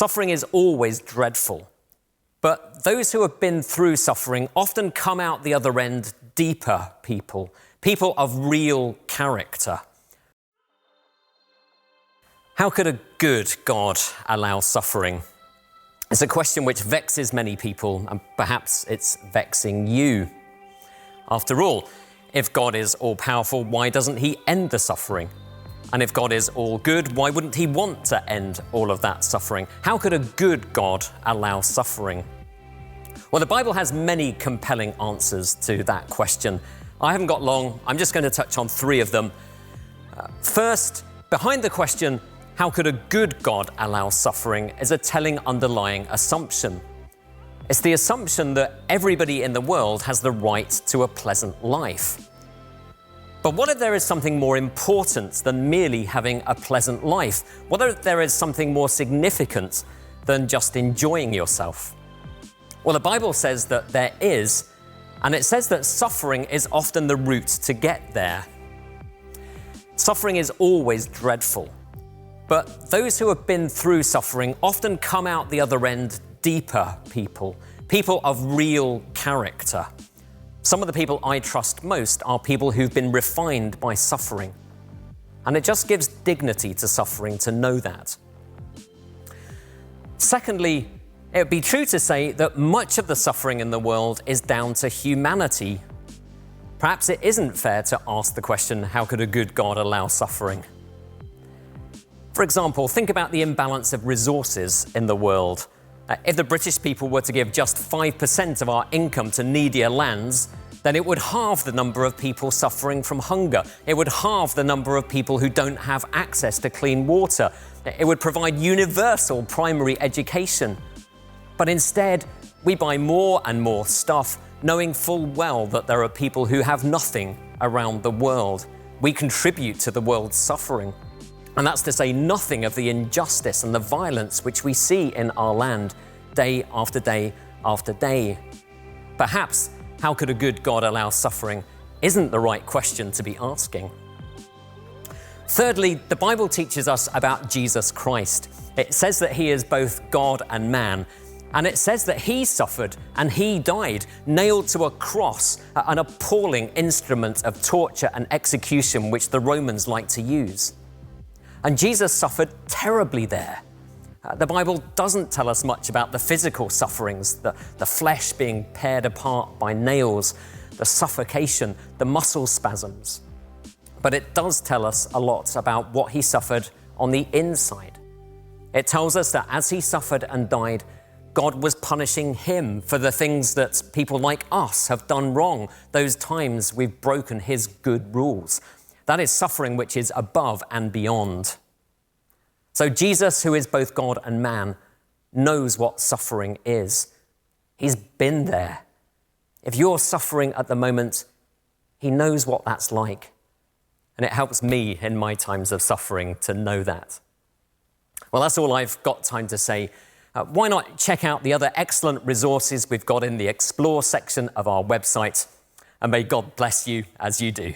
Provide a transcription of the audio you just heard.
Suffering is always dreadful, but those who have been through suffering often come out the other end deeper people of real character. How could a good God allow suffering? It's a question which vexes many people, and perhaps it's vexing you. After all, if God is all-powerful, why doesn't he end the suffering? And if God is all good, why wouldn't he want to end all of that suffering? How could a good God allow suffering? Well, the Bible has many compelling answers to that question. I haven't got long. I'm just going to touch on three of them. First, behind the question, how could a good God allow suffering, is a telling underlying assumption. It's the assumption that everybody in the world has the right to a pleasant life. But what if there is something more important than merely having a pleasant life? What if there is something more significant than just enjoying yourself? Well, the Bible says that there is, and it says that suffering is often the route to get there. Suffering is always dreadful, but those who have been through suffering often come out the other end deeper people of real character. Some of the people I trust most are people who've been refined by suffering. And it just gives dignity to suffering to know that. Secondly, it would be true to say that much of the suffering in the world is down to humanity. Perhaps it isn't fair to ask the question, how could a good God allow suffering? For example, think about the imbalance of resources in the world. If the British people were to give just 5% of our income to needier lands, then it would halve the number of people suffering from hunger. It would halve the number of people who don't have access to clean water. It would provide universal primary education. But instead, we buy more and more stuff, knowing full well that there are people who have nothing around the world. We contribute to the world's suffering. And that's to say nothing of the injustice and the violence which we see in our land day after day after day. Perhaps, how could a good God allow suffering isn't the right question to be asking. Thirdly, the Bible teaches us about Jesus Christ. It says that he is both God and man. And it says that he suffered and he died, nailed to a cross, an appalling instrument of torture and execution which the Romans like to use. And Jesus suffered terribly there. The Bible doesn't tell us much about the physical sufferings, the flesh being pared apart by nails, the suffocation, the muscle spasms. But it does tell us a lot about what he suffered on the inside. It tells us that as he suffered and died, God was punishing him for the things that people like us have done wrong, those times we've broken his good rules. That is suffering which is above and beyond. So Jesus, who is both God and man, knows what suffering is. He's been there. If you're suffering at the moment, he knows what that's like. And it helps me in my times of suffering to know that. Well, that's all I've got time to say. Why not check out the other excellent resources we've got in the Explore section of our website, and may God bless you as you do.